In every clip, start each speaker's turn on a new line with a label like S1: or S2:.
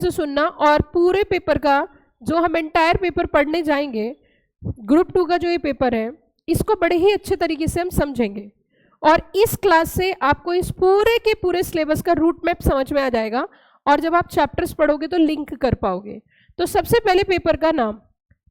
S1: से सुनना, और पूरे पेपर का जो हम एंटायर पेपर पढ़ने जाएंगे, ग्रुप 2 का जो ये पेपर है, इसको बड़े ही अच्छे तरीके से हम समझेंगे। और इस क्लास से आपको इस पूरे के पूरे सिलेबस का रूट मैप समझ में आ जाएगा, और जब आप चैप्टर्स पढ़ोगे तो लिंक कर पाओगे। तो सबसे पहले पेपर का नाम,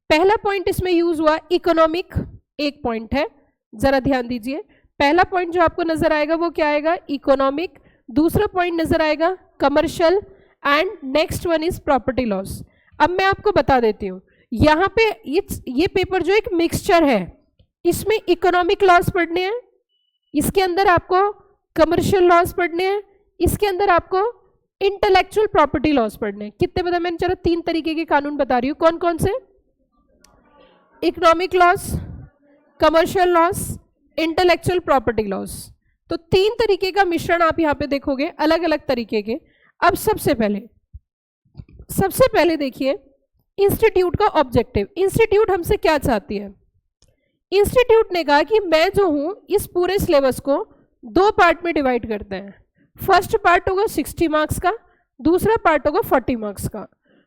S1: पहला पॉइंट इसमें यूज हुआ इकोनॉमिक, एक पॉइंट है, जरा ध्यान दीजिए। पहला पॉइंट जो आपको नजर आएगा वो क्या आएगा, इकोनॉमिक। दूसरा पॉइंट नजर आएगा commercial, and next one is property loss. अब मैं आपको बता देती हूँ, यहाँ पे ये पेपर जो एक मिक्सचर है, इसमें इकोनॉमिक लॉस पढ़ने हैं, इसके अंदर आपको कमर्शियल लॉस पढ़ने हैं, इसके अंदर आपको इंटेलेक्चुअल प्रॉपर्टी लॉस पढ़ने हैं। कितने पता, मैंने चलो 3 तरीके के कानून बता रही हूँ। कौन कौन से, economic loss, commercial loss, intellectual property loss. तो 3 तरीके का मिश्रण आप यहाँ पे देखोगे, अलग अलग तरीके के। अब सबसे पहले देखिए इंस्टीट्यूट का ऑब्जेक्टिव। इंस्टीट्यूट हमसे क्या चाहती है, इंस्टीट्यूट ने कहा कि मैं जो हूं इस पूरे सिलेबस को 2 पार्ट में डिवाइड करते हैं। फर्स्ट पार्ट होगा 60 मार्क्स का, दूसरा पार्ट होगा 40 मार्क्स का।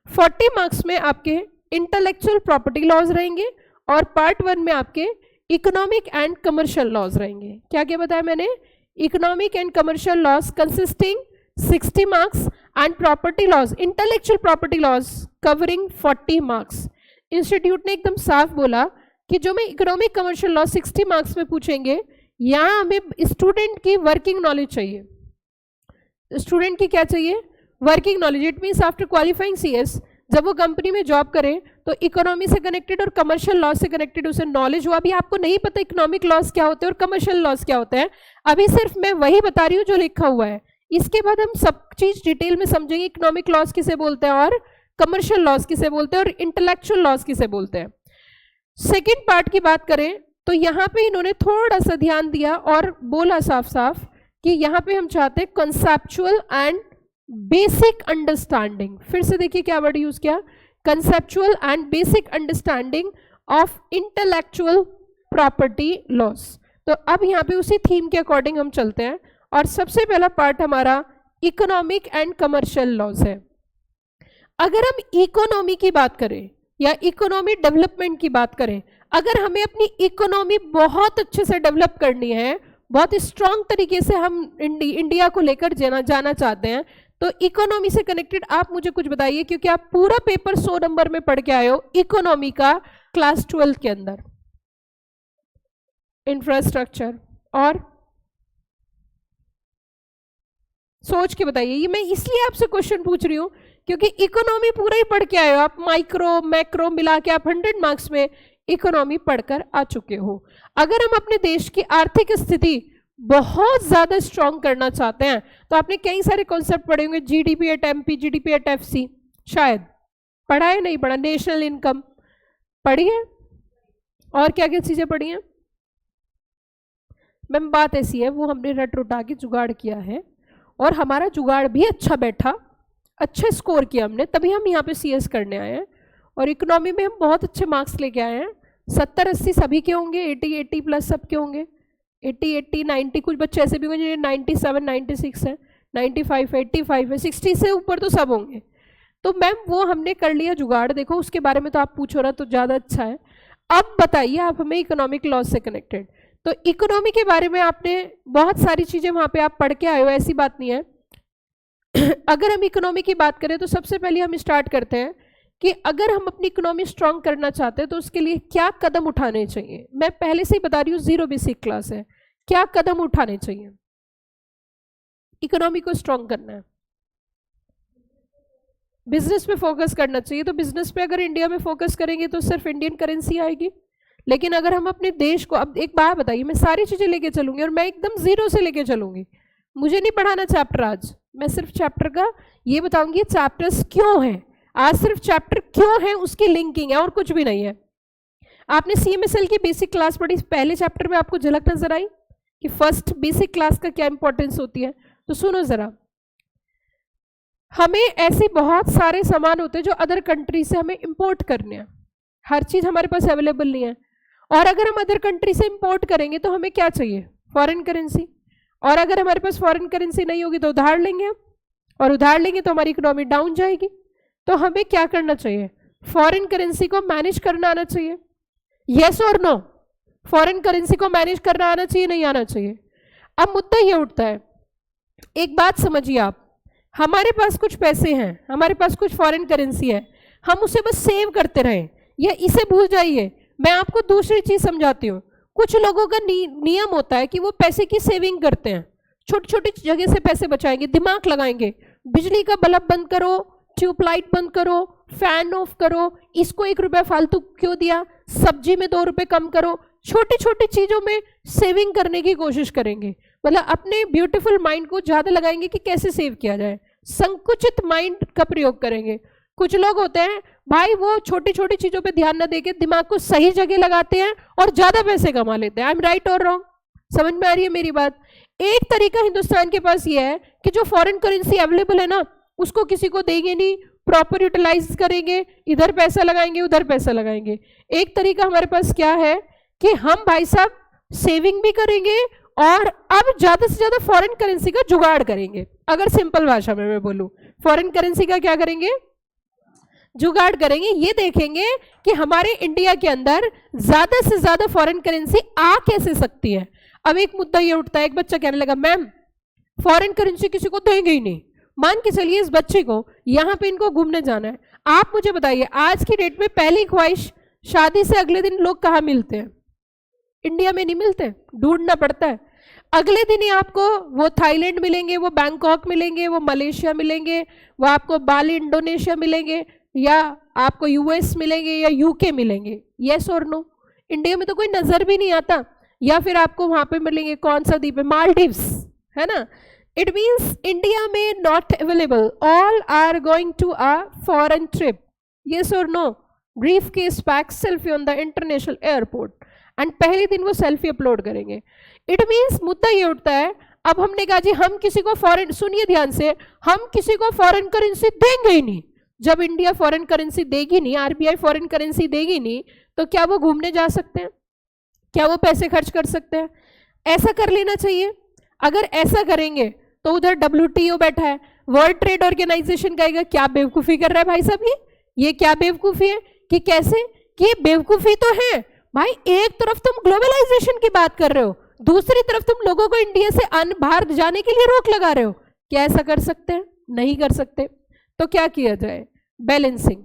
S1: 40 मार्क्स में आपके इंटेलेक्चुअल प्रॉपर्टी लॉज रहेंगे, और पार्ट 1 में आपके इकोनॉमिक एंड कमर्शियल लॉज रहेंगे। क्या क्या बताया मैंने, economic and commercial laws consisting 60 marks, and property laws, intellectual property laws covering 40 marks. Institute ने एकदम साफ बोला कि जो मैं इकोनॉमिक कमर्शियल लॉ 60 मार्क्स में पूछेंगे, यहाँ हमें स्टूडेंट की वर्किंग नॉलेज चाहिए। स्टूडेंट की क्या चाहिए, working knowledge. It means after qualifying CS जब वो कंपनी में जॉब करे तो इकोनॉमी से कनेक्टेड और कमर्शियल लॉ से कनेक्टेड उसे नॉलेज हो। अभी आपको नहीं पता इकोनॉमिक लॉस क्या होते हैं और कमर्शियल लॉस क्या होते हैं, अभी सिर्फ मैं वही बता रही हूँ जो लिखा हुआ है। इसके बाद हम सब चीज डिटेल में समझेंगे, इकोनॉमिक लॉस किसे बोलते हैं और कमर्शियल लॉस किसे बोलते हैं और इंटेलेक्चुअल लॉस किसे बोलते हैं। सेकेंड पार्ट की बात करें तो यहाँ पे इन्होंने थोड़ा सा ध्यान दिया और बोला साफ साफ कि यहाँ पे हम चाहते हैं कंसेप्चुअल एंड बेसिक अंडरस्टैंडिंग। फिर से देखिए क्या वर्ड यूज किया, conceptual and basic understanding of intellectual property loss. तो अब यहाँ पे उसी थीम के अकॉर्डिंग हम चलते हैं, और सबसे पहला पार्ट हमारा इकोनॉमिक एंड कमर्शियल लॉस है। अगर हम इकोनॉमी की बात करें या इकोनॉमी डेवलपमेंट की बात करें, अगर हमें अपनी इकोनॉमी बहुत अच्छे से डेवलप करनी है, बहुत स्ट्रांग तरीके से हम इंडिया को लेकर जाना चाहते हैं, तो इकोनॉमी से कनेक्टेड आप मुझे कुछ बताइए, क्योंकि आप पूरा पेपर 100 नंबर में पढ़ के आए हो इकोनॉमी का क्लास 12 के अंदर। इंफ्रास्ट्रक्चर और सोच के बताइए। ये मैं इसलिए आपसे क्वेश्चन पूछ रही हूं क्योंकि इकोनॉमी पूरा ही पढ़ के आए हो आप, माइक्रो मैक्रो मिला के आप 100 मार्क्स में इकोनॉमी पढ़कर आ चुके हो। अगर हम अपने देश की आर्थिक स्थिति बहुत ज्यादा स्ट्रांग करना चाहते हैं तो आपने कई सारे कॉन्सेप्ट पढ़े होंगे, GDP at MP, GDP at FC, शायद पढ़ा है, नहीं पढ़ा, नेशनल इनकम पढ़ी है, और क्या क्या चीजें पढ़ी हैं मैम। बात ऐसी है, वो हमने रट रुटा के जुगाड़ किया है और हमारा जुगाड़ भी अच्छा बैठा, अच्छे स्कोर किया हमने, तभी हम यहाँ पे सीएस करने आए हैं। और इकोनॉमी में हम बहुत अच्छे मार्क्स लेके आए हैं, 70-80 सभी के होंगे, 80 प्लस सबके होंगे, 80 90, कुछ बच्चे ऐसे भी होंगे 97 96 है, 95 85 है, 60 से ऊपर तो सब होंगे। तो मैम वो हमने कर लिया जुगाड़, देखो उसके बारे में तो आप पूछो रहा तो ज़्यादा अच्छा है। अब बताइए आप हमें इकोनॉमिक लॉस से कनेक्टेड, तो इकोनॉमी के बारे में आपने बहुत सारी चीज़ें वहाँ पे आप पढ़ के आए हो, ऐसी बात नहीं है। अगर हम इकोनॉमी की बात करें तो सबसे पहले हम स्टार्ट करते हैं कि अगर हम अपनी इकोनॉमी स्ट्रांग करना चाहते हैं तो उसके लिए क्या कदम उठाने चाहिए। मैं पहले से ही बता रही हूँ, 0 बेसिक क्लास है, क्या कदम उठाने चाहिए इकोनॉमी को स्ट्रांग करना है। बिजनेस पे फोकस करना चाहिए, तो बिजनेस पे अगर इंडिया में फोकस करेंगे तो सिर्फ इंडियन करेंसी आएगी। लेकिन अगर हम अपने देश को, अब एक बात बताइए, मैं सारी चीजें लेके चलूंगी और मैं एकदम 0 से लेके चलूंगी, मुझे नहीं पढ़ाना चैप्टर आज, मैं सिर्फ चैप्टर का ये बताऊंगी चैप्टर्स क्यों हैं, आज सिर्फ चैप्टर क्यों है उसकी लिंकिंग है और कुछ भी नहीं है। आपने सीएमएसएल की बेसिक क्लास पढ़ी, पहले चैप्टर में आपको झलक नजर आई कि फर्स्ट बेसिक क्लास का क्या इंपॉर्टेंस होती है। तो सुनो जरा, हमें ऐसे बहुत सारे सामान होते हैं जो अदर कंट्री से हमें इंपोर्ट करने हैं, हर चीज हमारे पास अवेलेबल नहीं है, और अगर हम अदर कंट्री से इंपोर्ट करेंगे तो हमें क्या चाहिए, फॉरेन करेंसी, और अगर हमारे पास फॉरेन करेंसी नहीं होगी तो उधार लेंगे हम, और उधार लेंगे तो हमारी इकोनॉमी डाउन जाएगी। तो हमें क्या करना चाहिए? फॉरेन करेंसी को मैनेज करना आना चाहिए। यस और नो? फॉरेन करेंसी को मैनेज करना आना चाहिए, नहीं आना चाहिए? अब मुद्दा ये उठता है, एक बात समझिए आप, हमारे पास कुछ पैसे हैं, हमारे पास कुछ फॉरेन करेंसी है, हम उसे बस सेव करते रहें या इसे भूल जाइए। मैं आपको दूसरी चीज समझाती हूँ। कुछ लोगों का नियम होता है कि वो पैसे की सेविंग करते हैं, छोटी छोटी जगह से पैसे बचाएंगे, दिमाग लगाएंगे, बिजली का बल्ब बंद करो, ट्यूबलाइट बंद करो, फैन ऑफ करो, इसको 1 रुपया फालतू क्यों दिया, सब्जी में 2 रुपए कम करो, छोटी छोटी चीजों में सेविंग करने की कोशिश करेंगे। मतलब अपने ब्यूटीफुल माइंड को ज्यादा लगाएंगे कि कैसे सेव किया जाए, संकुचित माइंड का प्रयोग करेंगे। कुछ लोग होते हैं भाई वो छोटी छोटी चीजों पे ध्यान न देके दिमाग को सही जगह लगाते हैं और ज्यादा पैसे कमा लेते हैं। आई एम राइट और रॉन्ग? समझ में आ रही है मेरी बात? एक तरीका हिंदुस्तान के पास ये है कि जो फॉरेन करेंसी अवेलेबल है ना, उसको किसी को देंगे नहीं, प्रॉपर यूटिलाइज करेंगे, इधर पैसा लगाएंगे उधर पैसा लगाएंगे। एक तरीका हमारे पास क्या है कि हम भाई साहब सेविंग भी करेंगे और अब ज्यादा से ज्यादा फॉरेन करेंसी का जुगाड़ करेंगे। अगर सिंपल भाषा में मैं बोलूं, फॉरेन करेंसी का क्या करेंगे? जुगाड़ करेंगे। ये देखेंगे कि हमारे इंडिया के अंदर ज्यादा से ज्यादा फॉरेन करेंसी आ कैसे सकती है। अब एक मुद्दा ये उठता है, एक बच्चा कहने लगा मैम फॉरेन करेंसी किसी को देंगे ही नहीं। मान के चलिए इस बच्चे को यहाँ पे इनको घूमने जाना है, आप मुझे बताइए आज की डेट में पहली ख्वाहिश, शादी से अगले दिन लोग कहाँ मिलते हैं? इंडिया में नहीं मिलते, ढूंढना पड़ता है। अगले दिन ही आपको वो थाईलैंड मिलेंगे, वो बैंकॉक मिलेंगे, वो मलेशिया मिलेंगे, वो आपको बाली इंडोनेशिया मिलेंगे, या आपको यूएस मिलेंगे या यूके मिलेंगे। यस और नो? इंडिया में तो कोई नजर भी नहीं आता। या फिर आपको वहां पे मिलेंगे, कौन सा द्वीप है, मालदीव्स, है ना? इट मीन्स इंडिया में not available, all are going to a foreign trip. Yes और no? Briefcase pack selfie on the international airport, and पहले दिन वो सेल्फी अपलोड करेंगे। इट मीन्स मुद्दा ये उठता है, अब हमने कहा जी हम किसी को फॉरेन, सुनिए ध्यान से, हम किसी को फॉरेन करेंसी देंगे ही नहीं। जब इंडिया फॉरेन करेंसी देगी नहीं, आरबीआई फॉरेन करेंसी देगी नहीं, तो क्या वो घूमने जा सकते हैं? क्या वो पैसे खर्च कर सकते हैं? ऐसा कर लेना चाहिए। अगर ऐसा करेंगे तो उधर WTO बैठा है, वर्ल्ड ट्रेड ऑर्गेनाइजेशन कहेगा क्या बेवकूफी कर रहा है भाई साहब, ये क्या बेवकूफी है? कि कैसे कि ये बेवकूफी तो है भाई, एक तरफ तुम ग्लोबलाइजेशन की बात कर रहे हो, दूसरी तरफ तुम लोगों को इंडिया से बाहर जाने के लिए रोक लगा रहे हो। क्या ऐसा कर सकते हैं? नहीं कर सकते। तो क्या किया जाए? बैलेंसिंग।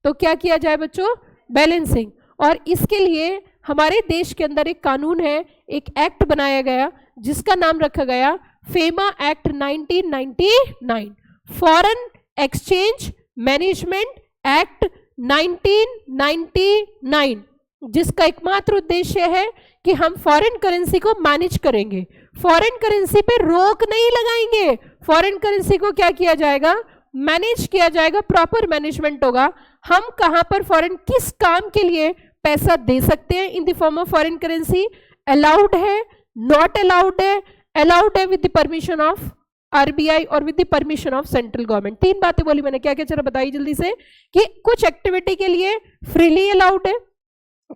S1: तो क्या किया जाए बच्चों? बैलेंसिंग। और इसके लिए हमारे देश के अंदर एक कानून है, एक एक्ट बनाया गया जिसका नाम रखा गया FEMA act 1999, foreign exchange management act 1999, जिसका एकमात्र उद्देश्य है कि हम फॉरेन करेंसी को मैनेज करेंगे, फॉरेन करेंसी पे रोक नहीं लगाएंगे, फॉरेन करेंसी को क्या किया जाएगा? मैनेज किया जाएगा, प्रॉपर मैनेजमेंट होगा। हम कहां पर फॉरेन किस काम के लिए पैसा दे सकते हैं in the form of foreign currency, allowed है, नॉट अलाउड है, अलाउड है with the permission of RBI और with the permission of central government. 3 बातें बोली मैंने, क्या क्या जरा बताइए जल्दी से। कि कुछ एक्टिविटी के लिए फ्रीली अलाउड है,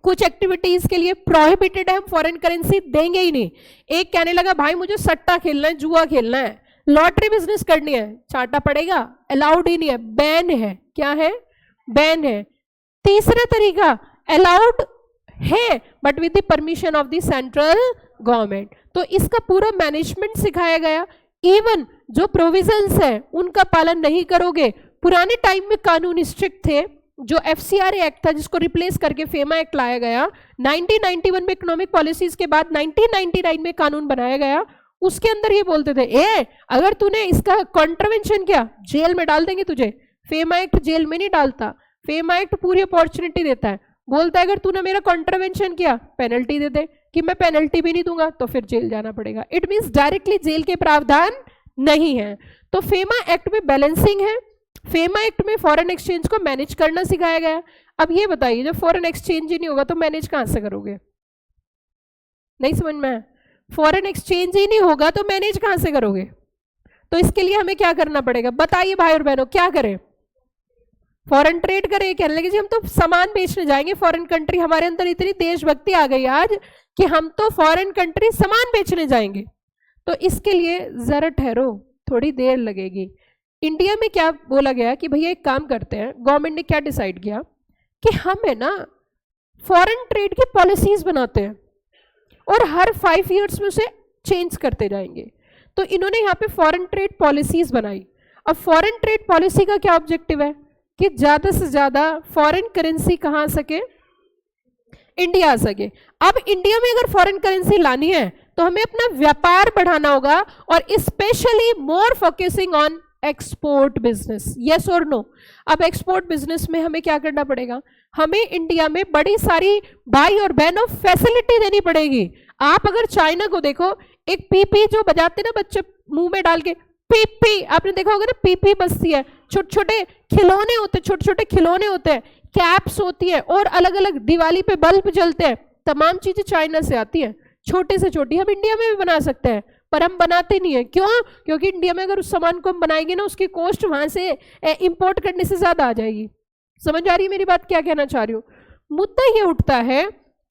S1: कुछ एक्टिविटीज के लिए प्रोहिबिटेड है, हम फॉरेन करेंसी देंगे ही नहीं। एक कहने लगा भाई मुझे सट्टा खेलना है, जुआ खेलना है, लॉटरी बिजनेस करनी है, चाटा पड़ेगा, अलाउड ही नहीं है, बैन है। क्या है? बैन है। तीसरा तरीका, अलाउड है but with the permission of the central government. तो इसका पूरा मैनेजमेंट सिखाया गया। इवन जो प्रोविजंस है उनका पालन नहीं करोगे। पुराने टाइम में कानून स्ट्रिक्ट थे, जो FCRA एक्ट था जिसको रिप्लेस करके फेमा एक्ट लाया गया, 1991 में इकोनॉमिक पॉलिसीज के बाद 1999 में कानून बनाया गया। उसके अंदर ये बोलते थे अगर तूने इसका कॉन्ट्रवेंशन किया जेल में डाल देंगे तुझे। फेमा एक्ट जेल में नहीं डालता, फेमा एक्ट पूरी अपॉर्चुनिटी देता है, बोलता है अगर तूने मेरा कॉन्ट्रवेंशन किया पेनल्टी दे दे, कि मैं पेनल्टी भी नहीं दूंगा तो फिर जेल जाना पड़ेगा। इट मीन्स डायरेक्टली जेल के प्रावधान नहीं है। तो फेमा एक्ट में बैलेंसिंग है, फेमा एक्ट में फॉरेन एक्सचेंज को मैनेज करना सिखाया गया। अब ये बताइए जब फॉरेन एक्सचेंज ही नहीं होगा तो मैनेज कहां से करोगे? नहीं समझ में? फॉरेन एक्सचेंज ही नहीं होगा तो मैनेज कहां से करोगे? तो इसके लिए हमें क्या करना पड़ेगा बताइए भाई और बहनों, क्या करें? फॉरेन ट्रेड करें। कहने लगे जी हम तो सामान बेचने जाएंगे फॉरेन कंट्री, हमारे अंदर इतनी देशभक्ति आ गई आज कि हम तो फॉरेन कंट्री सामान बेचने जाएंगे। तो इसके लिए जरा ठहरो, थोड़ी देर लगेगी। इंडिया में क्या बोला गया कि भैया एक काम करते हैं, गवर्नमेंट ने क्या डिसाइड किया कि हम है ना फॉरेन ट्रेड की पॉलिसीज बनाते हैं और हर 5 ईयर्स में उसे चेंज करते जाएंगे। तो इन्होंने यहाँ पे फॉरेन ट्रेड पॉलिसीज बनाई। अब फॉरेन ट्रेड पॉलिसी का क्या ऑब्जेक्टिव है कि ज्यादा से ज्यादा फॉरेन करेंसी कहाँ आ सके, इंडिया आ सके। अब इंडिया में अगर फॉरेन करेंसी लानी है तो हमें अपना व्यापार बढ़ाना होगा और specially more focusing on export business. Yes और नो? अब एक्सपोर्ट बिजनेस में हमें क्या करना पड़ेगा, हमें इंडिया में बड़ी सारी भाई और बहनों फैसिलिटी देनी पड़ेगी। आप अगर चाइना को देखो, एक पीपी जो बजाते ना बच्चे मुंह में डाल के, पीपी आपने देखा होगा ना, पीपी बजती है, छोटे छोटे खिलौने होते, छोटे छोटे खिलौने होते हैं, कैप्स होती है और अलग अलग दिवाली पे बल्ब जलते हैं, तमाम चीजें चाइना से आती है, छोटे से छोटी। हम इंडिया में भी बना सकते हैं पर हम बनाते नहीं है। क्यों? क्योंकि इंडिया में अगर उस सामान को हम बनाएंगे ना, उसकी कॉस्ट वहां से इंपोर्ट करने से ज्यादा आ जाएगी। समझ आ रही है मेरी बात, क्या कहना चाह रही हूँ? मुद्दा ये उठता है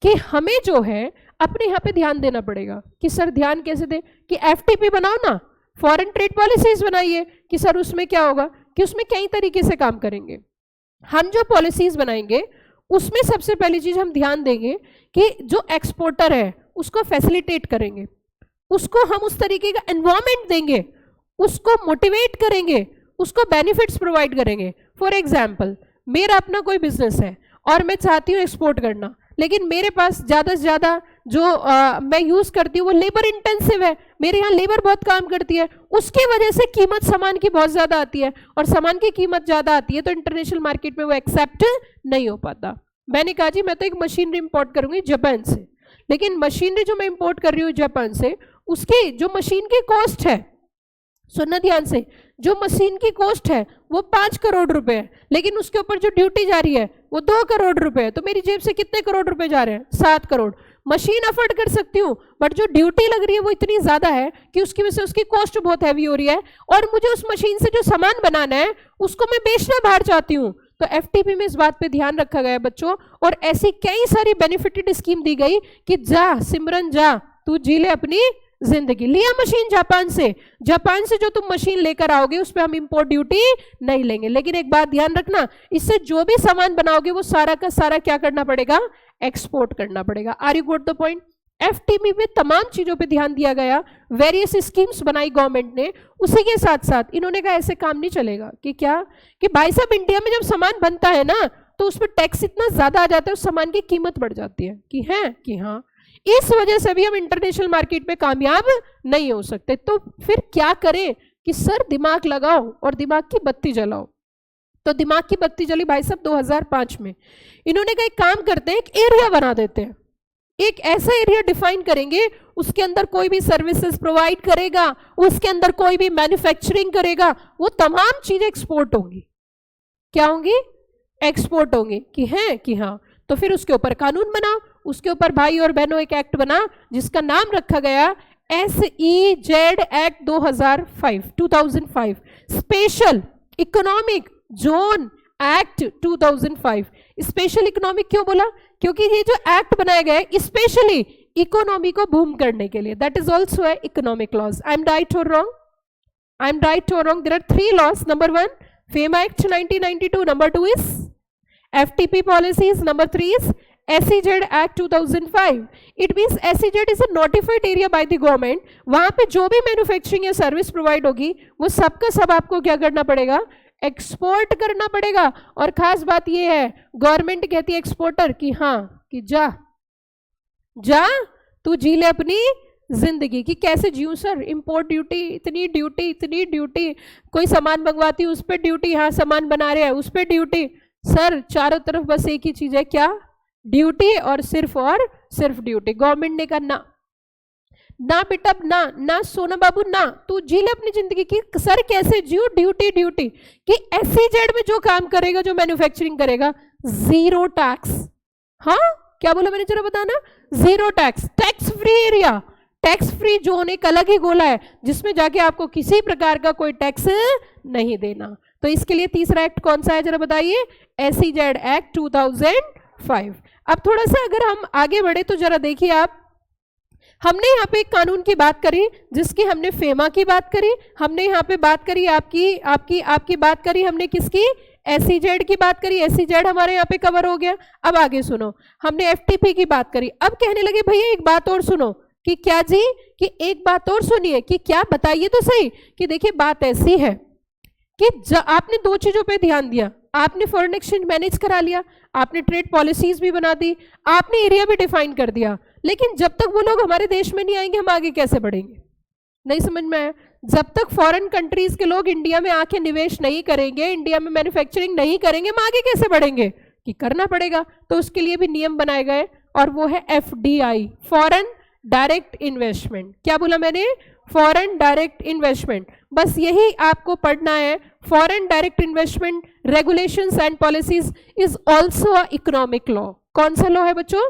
S1: कि हमें जो है अपने यहाँ पे ध्यान देना पड़ेगा कि सर ध्यान कैसे दें कि एफटीपी बनाओ ना, फॉरेन ट्रेड पॉलिसीज बनाइए कि सर उसमें क्या होगा कि उसमें कई तरीके से काम करेंगे। हम जो पॉलिसीज बनाएंगे उसमें सबसे पहली चीज हम ध्यान देंगे कि जो एक्सपोर्टर है उसको फैसिलिटेट करेंगे, उसको हम उस तरीके का एनवायरनमेंट देंगे, उसको मोटिवेट करेंगे, उसको बेनिफिट्स प्रोवाइड करेंगे। फॉर एग्जाम्पल, मेरा अपना कोई बिजनेस है और मैं चाहती हूँ एक्सपोर्ट करना, लेकिन मेरे पास ज़्यादा से ज़्यादा जो मैं यूज़ करती हूँ वो लेबर इंटेंसिव है, मेरे यहाँ लेबर बहुत काम करती है, उसकी वजह से कीमत सामान की बहुत ज़्यादा आती है और सामान की कीमत ज़्यादा आती है तो इंटरनेशनल मार्केट में वो एक्सेप्ट नहीं हो पाता। मैंने कहा जी मैं तो एक मशीनरी इंपोर्ट करूँगी जापान से, लेकिन मशीनरी जो मैं इंपोर्ट कर रही हूँ जापान से, उसकी जो मशीन की कॉस्ट है, सुनना ध्यान से, जो मशीन की कॉस्ट है वो 5 करोड़ रुपए है, लेकिन उसके ऊपर जो ड्यूटी जा रही है वो 2 करोड़ रुपए है। तो मेरी जेब से कितने करोड़ रुपए जा रहे हैं? 7 करोड़। मशीन अफोर्ड कर सकती हूँ बट जो ड्यूटी लग रही है वो इतनी ज्यादा है कि उसकी वजह से उसकी कॉस्ट बहुत हैवी हो रही है और मुझे उस मशीन से जो सामान बनाना है उसको मैं बेचना बाहर चाहती हूँ। तो एफटीपी में इस बात पे ध्यान रखा गया बच्चों, और ऐसी कई सारी बेनिफिटेड स्कीम दी गई कि जा सिमरन जा, तू जी ले अपनी जिंदगी। लिया मशीन जापान से जो तुम मशीन लेकर आओगे उस पर हम इंपोर्ट ड्यूटी नहीं लेंगे, लेकिन एक बात ध्यान रखना, इससे जो भी सामान बनाओगे वो सारा का सारा क्या करना पड़ेगा? एक्सपोर्ट करना पड़ेगा। Are you got the point? FTP में तमाम चीजों पे ध्यान दिया गया, वेरियस स्कीम्स बनाई गवर्नमेंट ने। उसी के साथ साथ इन्होंने कहा ऐसे काम नहीं चलेगा कि क्या कि भाई साहब इंडिया में जब सामान बनता है ना तो उस पर टैक्स इतना ज्यादा आ जाता है, उस सामान की कीमत बढ़ जाती है कि हाँ, इस वजह से भी हम इंटरनेशनल मार्केट में कामयाब नहीं हो सकते। तो फिर क्या करें कि सर दिमाग लगाओ और दिमाग की बत्ती जलाओ। तो दिमाग की बत्ती जली भाई साहब 2005 में। इन्होंने कहा एक काम करते हैं, एक एरिया बना देते हैं, एक ऐसा एरिया डिफाइन करेंगे उसके अंदर कोई भी सर्विसेज प्रोवाइड करेगा, उसके अंदर कोई भी मैन्युफैक्चरिंग करेगा, वो तमाम चीजें एक्सपोर्ट होंगी। क्या होंगी? एक्सपोर्ट होंगी कि हाँ। तो फिर उसके ऊपर कानून बना, उसके ऊपर भाई और बहनों एक एक्ट बना जिसका नाम रखा गया SEZ act 2005 special economic zone act 2005। Special economic क्यों बोला? क्योंकि ये जो एक्ट बनाया गया है स्पेशली इकोनॉमी को बूम करने के लिए। That is also a economic laws. I am right और रॉन्ग? आई एम राइट और wrong? There are 3 laws. Number 1 FEMA Act 1992, number 2 is FTP policies, number 3 is SEZ Act 2005. It means SEZ is a notified area by the government. वहां पे जो भी manufacturing या service provide होगी वो सबका सब आपको क्या करना पड़ेगा? एक्सपोर्ट करना पड़ेगा। और खास बात ये है, गवर्नमेंट कहती है एक्सपोर्टर कि हाँ कि जा तू जी ले अपनी जिंदगी। कि कैसे जीऊं सर? इंपोर्ट ड्यूटी, इतनी ड्यूटी, कोई सामान मंगवाती है उस पर ड्यूटी, यहाँ सामान बना रहे हैं उस पर ड्यूटी। सर चारों तरफ बस एक ही चीज है, क्या? ड्यूटी और सिर्फ ड्यूटी। गवर्नमेंट ने कहा ना बेटा ना सोना बाबू ना, तू जी ले अपनी जिंदगी। की सर कैसे जीऊं? ड्यूटी कि SEZ में जो काम करेगा, जो मैन्युफैक्चरिंग करेगा, 0 टैक्स। हाँ क्या बोला मैंने, जरा बताना। 0 tax, tax free area, tax free zone एक अलग ही गोला है जिसमें जाके आपको किसी प्रकार का कोई टैक्स नहीं देना। तो इसके लिए तीसरा एक्ट कौन सा है जरा बताइए? SEZ act 2005। अब थोड़ा सा अगर हम आगे बढ़े तो जरा देखिए आप, हमने यहाँ पे एक कानून की बात करी, जिसकी हमने फेमा की बात करी, हमने यहाँ पे बात करी आपकी बात करी हमने किसकी, एसईजेड की बात करी, एसईजेड हमारे यहाँ पे कवर हो गया। अब आगे सुनो, हमने एफटीपी की बात करी। अब कहने लगे भैया एक बात और सुनो, कि क्या जी, कि एक बात और सुनिए, कि क्या, बताइए तो सही। कि देखिए बात ऐसी है कि आपने दो चीजों पे ध्यान दिया, आपने फॉरेन एक्सचेंज मैनेज करा लिया, आपने ट्रेड पॉलिसीज भी बना दी, आपने एरिया भी डिफाइन कर दिया, लेकिन जब तक वो लोग हमारे देश में नहीं आएंगे हम आगे कैसे बढ़ेंगे? नहीं समझ में आया? जब तक फॉरेन कंट्रीज के लोग इंडिया में आके निवेश नहीं करेंगे, इंडिया में मैन्युफैक्चरिंग नहीं करेंगे, हम आगे कैसे बढ़ेंगे? कि करना पड़ेगा। तो उसके लिए भी नियम बनाए गए, और वो है एफडीआई, फॉरेन डायरेक्ट इन्वेस्टमेंट। क्या बोला मैंने? Foreign direct investment. बस यही आपको पढ़ना है। Foreign direct investment regulations and policies is also a economic law. कौन सा लॉ है बच्चों?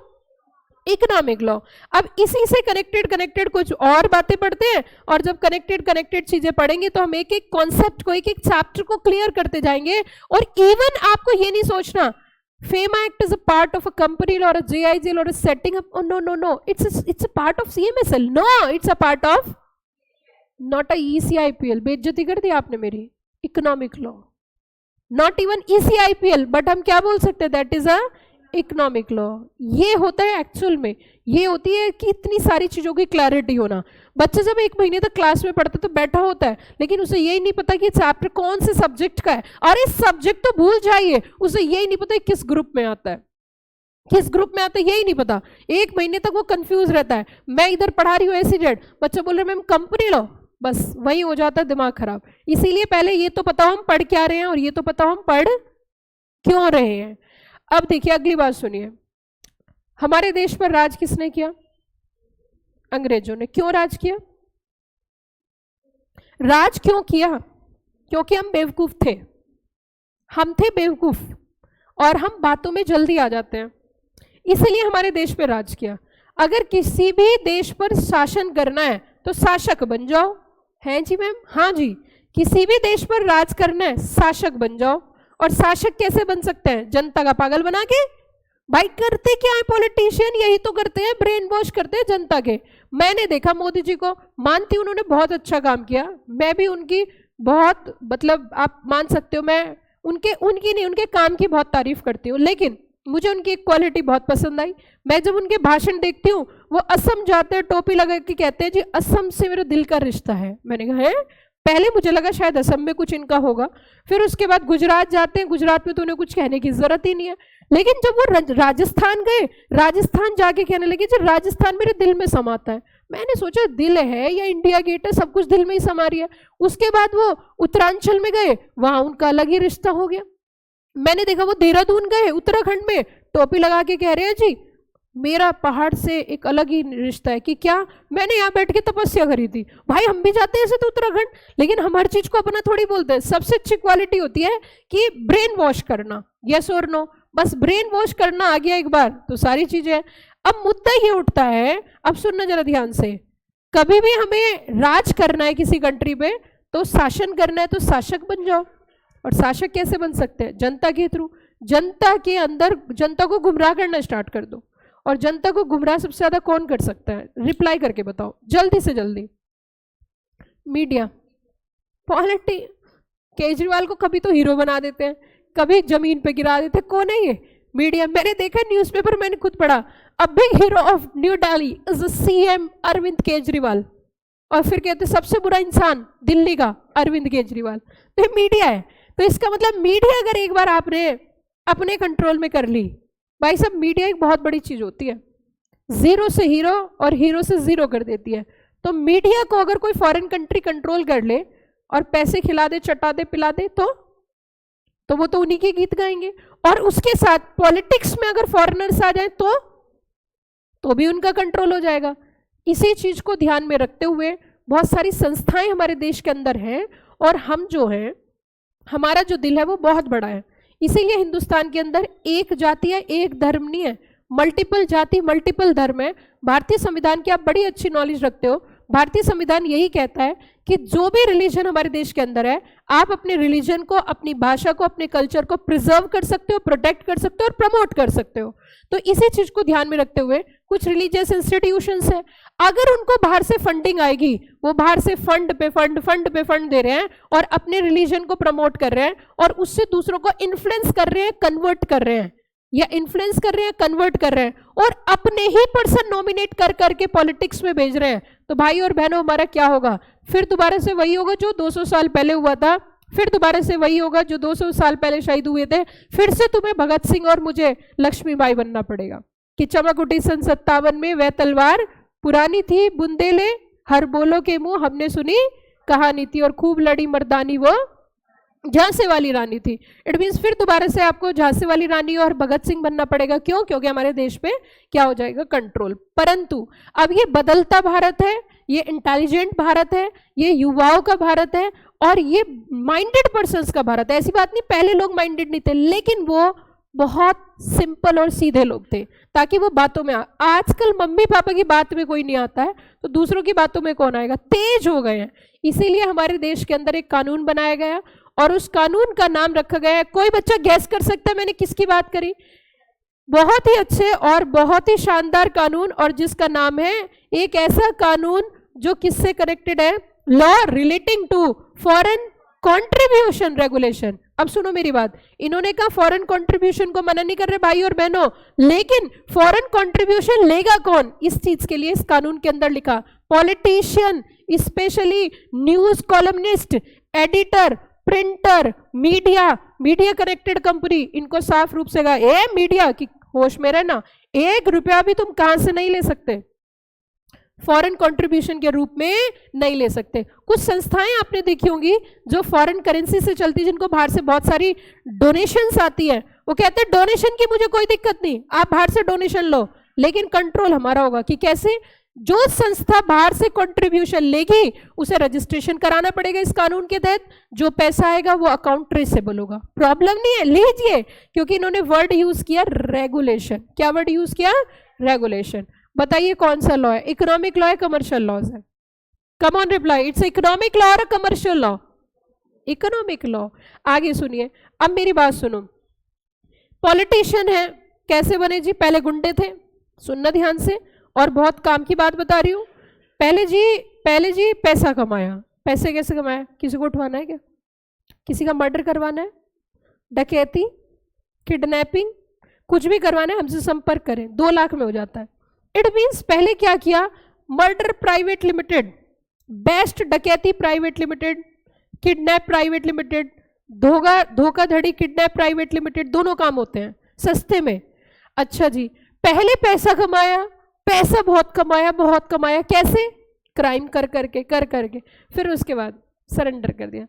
S1: Economic law. अब इसी से कनेक्टेड कुछ और बातें पढ़ते हैं, और जब कनेक्टेड चीजें पढ़ेंगे तो हम एक एक कॉन्सेप्ट को, एक एक चैप्टर को क्लियर करते जाएंगे। और इवन आपको ये नहीं सोचना FEMA Act is a part of a company or a JIGL or a setting up. Oh no. It's a part of CMSL. No, it's a part of not a ECIPL. बेइज्जती कर दी आपने मेरी। Economic law. Not even ECIPL, but हम क्या बोल सकते हैं? That is a economic law. ये होता है एक्चुअल में, ये होती है कि इतनी सारी चीजों की क्लैरिटी होना। बच्चा जब एक महीने तक क्लास में पढ़ता तो बैठा होता है, लेकिन उसे यही नहीं पता कि चैप्टर कौन से सब्जेक्ट का है। अरे सब्जेक्ट तो भूल जाइए, उसे यही नहीं पता किस ग्रुप में आता है, किस ग्रुप में आता है यही नहीं पता। एक महीने तक वो कंफ्यूज रहता है। मैं इधर पढ़ा रही हूँ एसीजेड, बच्चा बोल रहे मैम कंपनी लॉ, बस वही हो जाता है दिमाग खराब। इसीलिए पहले ये तो पता हम पढ़ क्या रहे हैं, और ये तो पता हम पढ़ क्यों रहे हैं। अब देखिए अगली बात सुनिए, हमारे देश पर राज किसने किया? अंग्रेजों ने। क्यों राज किया? राज क्यों किया? क्योंकि हम बेवकूफ थे, हम थे बेवकूफ, और हम बातों में जल्दी आ जाते हैं, इसलिए हमारे देश पे राज किया। अगर किसी भी देश पर शासन करना है तो शासक बन जाओ। हैं जी मैम? हाँ जी। किसी भी देश पर राज करना है शासक बन जाओ। और शासक कैसे बन सकते हैं? जनता का पागल बना के। भाई करते क्या है पॉलिटिशियन? यही तो करते हैं, ब्रेन वॉश करते हैं जनता के। मैंने देखा मोदी जी को, मानती हूँ उन्होंने बहुत अच्छा काम किया, मैं भी उनकी बहुत, मतलब आप मान सकते हो, मैं उनकी नहीं, उनके काम की बहुत तारीफ करती हूँ। लेकिन मुझे उनकी एक क्वालिटी बहुत पसंद आई। मैं जब उनके भाषण देखती हूँ, वो असम जाते हैं, टोपी लगा के कहते हैं जी असम से मेरा दिल का रिश्ता है। मैंने कहा है? पहले मुझे लगा शायद असम में कुछ इनका होगा, फिर उसके बाद गुजरात जाते हैं, गुजरात में तो उन्हें कुछ कहने की जरूरत ही नहीं है। लेकिन जब वो राजस्थान गए, राजस्थान जाके कहने लगे जी राजस्थान मेरे दिल में समाता है। मैंने सोचा दिल है या इंडिया गेट है, सब कुछ दिल में ही समा रही है। उसके बाद वो उत्तरांचल में गए, वहां उनका अलग ही रिश्ता हो गया। मैंने देखा वो देहरादून गए, उत्तराखंड में, टोपी लगा के कह रहे हैं जी मेरा पहाड़ से एक अलग ही रिश्ता है। कि क्या? मैंने यहाँ बैठ के तपस्या करी थी। भाई हम भी जाते हैं ऐसे तो उत्तराखंड, लेकिन हम हर चीज को अपना थोड़ी बोलते हैं। सबसे अच्छी क्वालिटी होती है कि ब्रेन वॉश करना, यस और नो, बस ब्रेन वॉश करना आ गया एक बार तो सारी चीजें। अब मुद्दा ये उठता है, अब सुनना जरा ध्यान से, कभी भी हमें राज करना है किसी कंट्री पे, तो शासन करना है तो शासक बन जाओ। और शासक कैसे बन सकते हैं? जनता के थ्रू। जनता के अंदर जनता को गुमराह करना स्टार्ट कर दो। और जनता को गुमराह सबसे ज्यादा कौन कर सकता है? रिप्लाई करके बताओ जल्दी से जल्दी। Media, polity. केजरीवाल को कभी तो हीरो बना देते हैं, कभी जमीन पे गिरा देते हैं। कौन है ये? मीडिया। मैंने देखा न्यूज़पेपर, मैंने खुद पढ़ा, a big hero of New Delhi is the CM Arvind Kejriwal. और फिर कहते सबसे बुरा इंसान दिल्ली का अरविंद केजरीवाल। तो ये मीडिया है। तो इसका मतलब मीडिया अगर एक बार आपने अपने कंट्रोल में कर ली, भाई साहब मीडिया एक बहुत बड़ी चीज होती है, जीरो से हीरो और हीरो से जीरो कर देती है। तो मीडिया को अगर कोई फॉरेन कंट्री कंट्रोल कर ले और पैसे खिला दे, चटा दे, पिला दे, तो वो तो उन्हीं के गीत गाएंगे। और उसके साथ पॉलिटिक्स में अगर फॉरेनर्स आ जाए तो भी उनका कंट्रोल हो जाएगा। इसी चीज को ध्यान में रखते हुए बहुत सारी संस्थाएं हमारे देश के अंदर हैं, और हम जो है, हमारा जो दिल है वो बहुत बड़ा है। इसीलिए हिंदुस्तान के अंदर एक जाति है, एक धर्म नहीं है, मल्टीपल जाति मल्टीपल धर्म है। भारतीय संविधान की आप बड़ी अच्छी नॉलेज रखते हो। भारतीय संविधान यही कहता है कि जो भी रिलीजन हमारे देश के अंदर है, आप अपने रिलीजन को, अपनी भाषा को, अपने कल्चर को प्रिजर्व कर सकते हो, प्रोटेक्ट कर सकते हो और प्रमोट कर सकते हो। तो इसी चीज को ध्यान में रखते हुए कुछ रिलीजियस इंस्टीट्यूशंस हैं, अगर उनको बाहर से फंडिंग आएगी, वो बाहर से फंड पे फंड दे रहे हैं और अपने रिलीजन को प्रमोट कर रहे हैं और उससे दूसरों को इन्फ्लुएंस कर रहे हैं, कन्वर्ट कर रहे हैं, या इन्फ्लुएंस कर रहे हैं, कन्वर्ट कर रहे हैं और अपने ही पर्सन नॉमिनेट कर करके पॉलिटिक्स में भेज रहे हैं, तो भाई और बहनों हमारा क्या होगा? फिर दोबारा से वही होगा जो 200 साल पहले हुआ था, फिर दोबारा से वही होगा जो 200 साल पहले शहीद हुए थे, फिर से तुम्हें भगत सिंह और मुझे लक्ष्मीबाई बनना पड़ेगा कि चमक उठी सन 57 में वह तलवार पुरानी थी, बुंदेले हर बोलो के मुंह हमने सुनी कहानी थी, और खूब लड़ी मर्दानी वो झांसी वाली रानी थी। इट मीन्स फिर दोबारा से आपको झांसी वाली रानी और भगत सिंह बनना पड़ेगा। क्यों? क्योंकि हमारे देश पे क्या हो जाएगा? कंट्रोल। परंतु अब ये बदलता भारत है, ये इंटेलिजेंट भारत है, ये युवाओं का भारत है और ये माइंडेड पर्सन्स का भारत है। ऐसी बात नहीं पहले लोग माइंडेड नहीं थे, लेकिन वो बहुत सिंपल और सीधे लोग थे ताकि वो बातों में आजकल मम्मी पापा की बात में कोई नहीं आता है तो दूसरों की बातों में कौन आएगा? तेज हो गए हैं। इसीलिए हमारे देश के अंदर एक कानून बनाया गया और उस कानून का नाम रखा गया है, कोई बच्चा गैस कर सकता है मैंने किसकी बात करी? बहुत ही अच्छे और बहुत ही शानदार कानून, और जिसका नाम है एक ऐसा कानून जो किससे कनेक्टेड है? Law relating to foreign contribution regulation. अब सुनो मेरी बात, इन्होंने कहा फॉरेन कंट्रीब्यूशन को मना नहीं कर रहे भाई और बहनों, लेकिन फॉरेन कंट्रीब्यूशन लेगा कौन? इस चीज के लिए इस कानून के अंदर लिखा politician, specially news columnist, editor, printer, media connected company, इनको साफ रूप से कहा ए मीडिया की होश में रहना, 1 रुपया भी तुम कहां से नहीं ले सकते, फॉरेन कंट्रीब्यूशन के रूप में नहीं ले सकते। कुछ संस्थाएं आपने देखी होंगी जो फॉरेन करेंसी से चलती, जिनको बाहर से बहुत सारी डोनेशंस आती है, वो कहते हैं डोनेशन की मुझे कोई दिक्कत नहीं, आप बाहर से डोनेशन लो, लेकिन कंट्रोल हमारा होगा। कि कैसे? जो संस्था बाहर से कंट्रीब्यूशन लेगी उसे रजिस्ट्रेशन कराना पड़ेगा इस कानून के तहत, जो पैसा आएगा वो अकाउंट ट्रेसेबल होगा। प्रॉब्लम नहीं है, लीजिए, क्योंकि इन्होंने वर्ड यूज किया रेगुलेशन। क्या वर्ड यूज किया? रेगुलेशन। बताइए कौन सा लॉ है? इकोनॉमिक लॉ है, कमर्शियल लॉज है? Come on reply, it's economic law और कमर्शियल लॉ? Economic law. आगे सुनिए, अब मेरी बात सुनो। पॉलिटिशियन है, कैसे बने जी? पहले गुंडे थे, सुनना ध्यान से, और बहुत काम की बात बता रही हूं। पहले जी पैसा कमाया। पैसे कैसे कमाया? किसी को उठवाना है क्या? किसी का मर्डर करवाना है, डकैती, किडनैपिंग, कुछ भी करवाना है, हमसे संपर्क करें, 2 लाख में हो जाता है। इट मीन्स पहले क्या किया? मर्डर प्राइवेट लिमिटेड, बेस्ट डकैती private limited, kidnap private limited, धोखाधड़ी किडनैप प्राइवेट लिमिटेड, दोनों काम होते हैं सस्ते में। अच्छा जी, पहले पैसा कमाया, पैसा बहुत कमाया, कैसे? क्राइम कर करके, फिर उसके बाद सरेंडर कर दिया।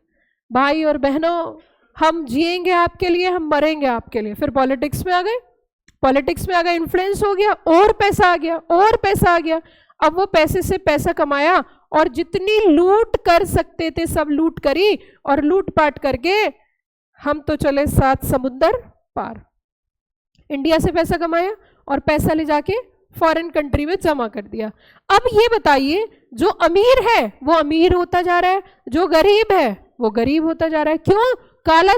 S1: भाई और बहनों, हम जिएंगे आपके लिए, हम मरेंगे आपके लिए। फिर पॉलिटिक्स में आ गए, इन्फ्लुएंस हो गया, और पैसा आ गया। अब वो पैसे से पैसा कमाया और जितनी लूट कर सकते थे सब लूट करी, और लूट पाट करके हम तो चले 7 समुंदर पार। इंडिया से पैसा कमाया और पैसा ले जाके फॉरेन कंट्री में जमा कर दिया। अब ये बताइए, जो अमीर है वो अमीर होता जा रहा है, जो गरीब है वो गरीब होता जा रहा है। क्यों? काला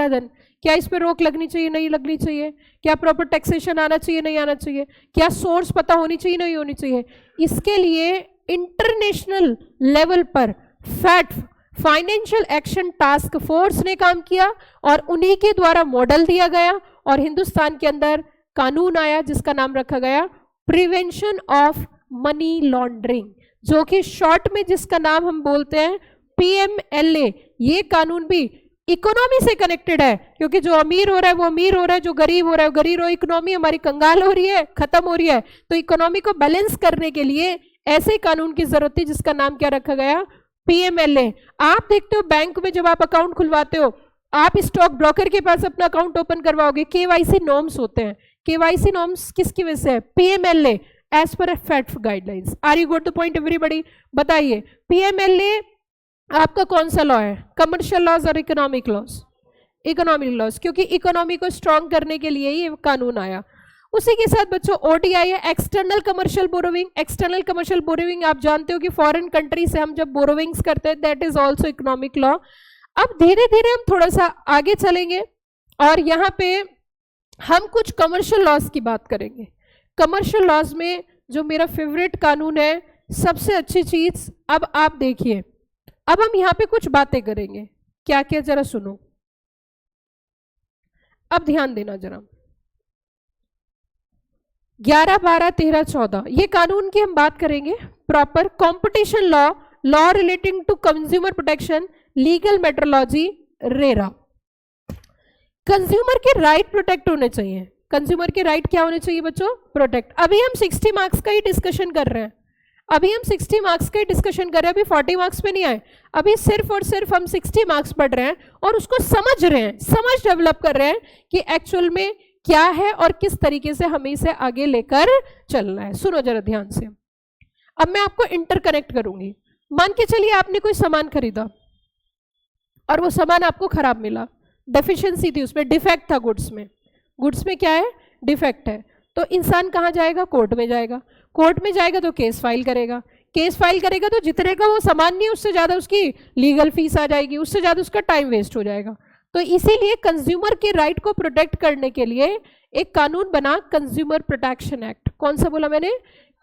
S1: धन। क्या इस पे रोक लगनी चाहिए? नहीं लगनी चाहिए। क्या प्रॉपर टैक्सेशन आना चाहिए? नहीं आना चाहिए। क्या सोर्स पता होनी चाहिए? नहीं होनी चाहिए। इसके लिए इंटरनेशनल लेवल पर fat financial action task force ने काम किया और उन्हीं के द्वारा मॉडल दिया गया और हिंदुस्तान के अंदर कानून आया जिसका नाम रखा गया प्रिवेंशन ऑफ मनी लॉन्ड्रिंग, जो कि शॉर्ट में जिसका नाम हम बोलते हैं PMLA। ये कानून भी इकोनॉमी से कनेक्टेड है, क्योंकि जो अमीर हो रहा है वो अमीर हो रहा है, जो गरीब हो रहा है वो गरीब हो रहा है। इकोनॉमी हमारी कंगाल हो रही है, खत्म हो रही है, तो इकोनॉमी को बैलेंस करने के लिए ऐसे कानून की जरूरत थी जिसका नाम क्या रखा गया? PMLA। आप देखते हो बैंक में जब आप अकाउंट खुलवाते हो, आप स्टॉक ब्रोकर के पास अपना अकाउंट ओपन करवाओगे, KYC नॉर्म्स होते हैं। KYC नॉर्म्स किसकी वजह से है? PMLA as per FATF guidelines. Are you got the point everybody? बताइए, PMLA आपका कौन सा लॉ है? कमर्शियल लॉज और इकोनॉमिक लॉज? इकोनॉमिक लॉज, क्योंकि इकोनॉमी को स्ट्रॉन्ग करने के लिए ये कानून आया। उसी के साथ बच्चों ODI है, external commercial borrowing. External commercial borrowing आप जानते हो कि फॉरेन कंट्री से हम जब बोरोविंग्स करते हैं, that is also economic law. अब धीरे धीरे हम थोड़ा सा आगे चलेंगे और यहाँ पे हम कुछ कमर्शियल लॉज की बात करेंगे। कमर्शियल लॉज में जो मेरा फेवरेट कानून है, सबसे अच्छी चीज, अब आप देखिए, अब हम यहां पे कुछ बातें करेंगे, क्या क्या जरा सुनो, अब ध्यान देना जरा। 11, 12, 13, 14 ये कानून की हम बात करेंगे। Proper competition law, law relating to consumer protection, legal metrology, RERA. Consumer के राइट प्रोटेक्ट होने चाहिए। कंज्यूमर के राइट क्या होने चाहिए बच्चों? प्रोटेक्ट। अभी हम 60 मार्क्स का ही डिस्कशन कर रहे हैं, अभी हम 60 मार्क्स का ही डिस्कशन कर रहे हैं, अभी 40 मार्क्स पे नहीं आए। अभी सिर्फ और सिर्फ हम 60 मार्क्स पढ़ रहे हैं और उसको समझ रहे हैं, समझ डेवलप कर रहे हैं कि एक्चुअल में क्या है और किस तरीके से हमें इसे आगे लेकर चलना है। सुनो जरा ध्यान से, अब मैं आपको इंटरकनेक्ट करूंगी। मान के चलिए आपने कोई सामान खरीदा और वो सामान आपको खराब मिला, डेफिशिएंसी थी उसमें, डिफेक्ट था गुड्स में। गुड्स में क्या है? डिफेक्ट है। तो इंसान कहाँ जाएगा? कोर्ट में जाएगा। कोर्ट में जाएगा तो केस फाइल करेगा। केस फाइल करेगा तो जितने का वो सामान नहीं, उससे ज़्यादा उसकी लीगल फीस आ जाएगी, उससे ज़्यादा उसका टाइम वेस्ट हो जाएगा। तो इसीलिए कंज्यूमर के राइट को प्रोटेक्ट करने के लिए एक कानून बना, कंज्यूमर प्रोटेक्शन एक्ट। कौन सा बोला मैंने?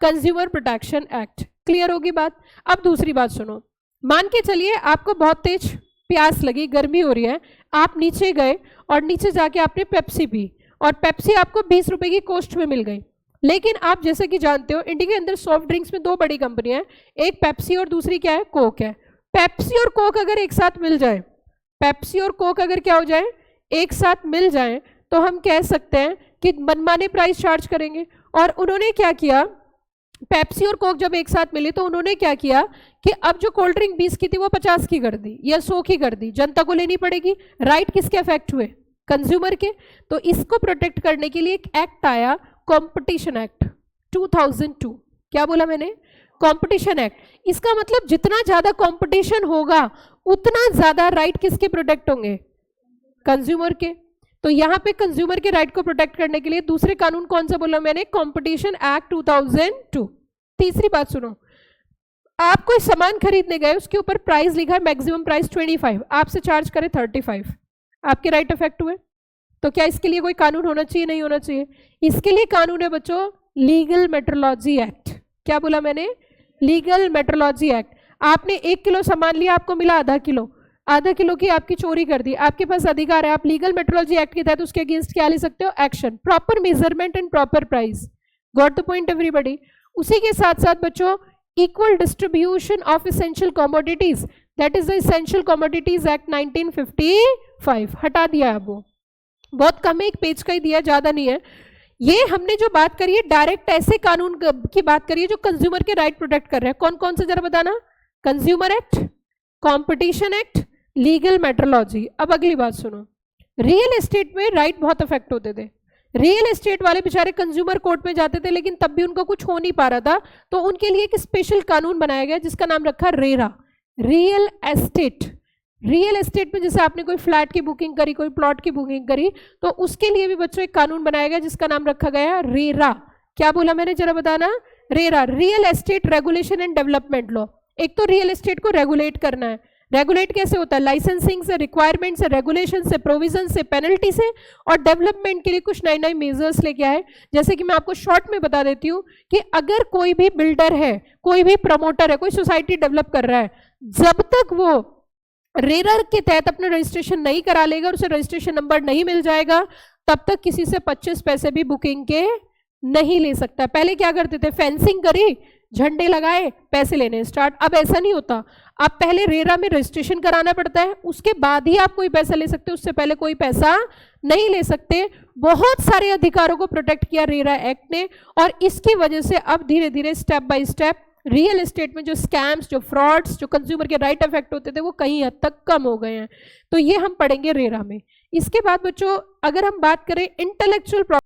S1: Consumer protection act. क्लियर होगी बात? अब दूसरी बात सुनो, मान के चलिए आपको बहुत तेज प्यास लगी, गर्मी हो रही है, आप नीचे गए और नीचे जाके आपने पेप्सी पी और पेप्सी आपको 20 रुपए की कॉस्ट में मिल गई। लेकिन आप जैसे कि जानते हो इंडिया के अंदर सॉफ्ट ड्रिंक्स में 2 बड़ी कंपनियां हैं, एक पेप्सी और दूसरी क्या है? कोक है। पेप्सी और कोक अगर एक साथ मिल जाए, पेप्सी और कोक अगर क्या हो जाए? एक साथ मिल जाए, तो हम कह सकते हैं कि मनमाने प्राइस चार्ज करेंगे। और उन्होंने क्या किया, पेप्सी और कोक जब एक साथ मिली तो उन्होंने क्या किया कि अब जो कोल्ड ड्रिंक 20 की थी वो 50 की कर दी या 100 की कर दी, जनता को लेनी पड़ेगी। राइट किसके अफेक्ट हुए? कंज्यूमर के। तो इसको प्रोटेक्ट करने के लिए एक एक्ट आया, कंपटीशन एक्ट 2002। क्या बोला मैंने? Competition act. इसका मतलब जितना ज्यादा कंपटीशन होगा उतना ज्यादा राइट किसके प्रोटेक्ट होंगे? कंज्यूमर के। तो यहां पे कंज्यूमर के राइट को प्रोटेक्ट करने के लिए दूसरे कानून कौन सा बोला मैंने? Competition act 2002। तीसरी बात सुनो, आप कोई सामान खरीदने गए, उसके ऊपर प्राइस लिखा है मैक्सिमम प्राइस 25, आपसे चार्ज करे 35, आपके राइट अफेक्ट हुए। तो क्या इसके लिए कोई कानून होना चाहिए? नहीं होना चाहिए। इसके लिए कानून है बच्चों, लीगल मेट्रोलॉजी एक्ट। क्या बोला मैंने? Legal metrology act. आपने 1 किलो सामान लिया, आपको मिला आधा किलो, आधा किलो की आपकी चोरी कर दी, आपके पास अधिकार है, आप लीगल मेट्रोलॉजी एक्ट के तहत उसके अगेंस्ट क्या ले सकते हो? Action. Proper measurement and proper price. Got the point everybody? उसी के साथ साथ बच्चों, equal distribution of essential commodities, that is the essential commodities act 1955। हटा दिया है, वो बहुत कम है, एक पेज का ही दिया, ज्यादा नहीं है। ये हमने जो बात करी है डायरेक्ट ऐसे कानून की बात करी है जो कंज्यूमर के राइट प्रोटेक्ट कर रहे हैं। कौन कौन से जरा बताना? Consumer act, competition act, legal metrology. अब अगली बात सुनो, रियल एस्टेट में राइट बहुत अफेक्ट होते थे। रियल एस्टेट वाले बेचारे कंज्यूमर कोर्ट में जाते थे, लेकिन तब भी उनको कुछ हो नहीं पा रहा था, तो उनके लिए एक स्पेशल कानून बनाया गया जिसका नाम रखा RERA, real estate. Real estate में जैसे आपने कोई फ्लैट की बुकिंग करी, कोई प्लॉट की बुकिंग करी, तो उसके लिए भी बच्चों एक कानून बनाया गया जिसका नाम रखा गया रेरा। क्या बोला मैंने जरा बताना? RERA, real estate regulation and development law. एक तो रियल एस्टेट को रेगुलेट करना है। रेगुलेट कैसे होता है? लाइसेंसिंग से, रिक्वायरमेंट से, रेगुलेशन से, प्रोविजन से, पेनल्टी से, और डेवलपमेंट के लिए कुछ नए नए मेजर्स लेके आए। जैसे कि मैं आपको शॉर्ट में बता देती हूँ कि अगर कोई भी बिल्डर है, कोई भी प्रमोटर है, कोई सोसाइटी डेवलप कर रहा है, जब तक वो रेरा के तहत अपना रजिस्ट्रेशन नहीं करा लेगा और उसे रजिस्ट्रेशन नंबर नहीं मिल जाएगा, तब तक किसी से 25 पैसे भी बुकिंग के नहीं ले सकता। पहले क्या करते थे? फेंसिंग करी, झंडे लगाए, पैसे लेने स्टार्ट। अब ऐसा नहीं होता, आप पहले रेरा में रजिस्ट्रेशन कराना पड़ता है, उसके बाद ही आप कोई पैसा ले सकते, उससे पहले कोई पैसा नहीं ले सकते। बहुत सारे अधिकारों को प्रोटेक्ट किया रेरा एक्ट ने, और इसकी वजह से अब धीरे धीरे step by step real estate में जो स्कैम्स, जो फ्रॉड्स, जो कंज्यूमर के राइट अफेक्ट होते थे, वो कहीं हद तक कम हो गए हैं। तो ये हम पढ़ेंगे रेरा में। इसके बाद बच्चों अगर हम बात करें इंटेलेक्चुअल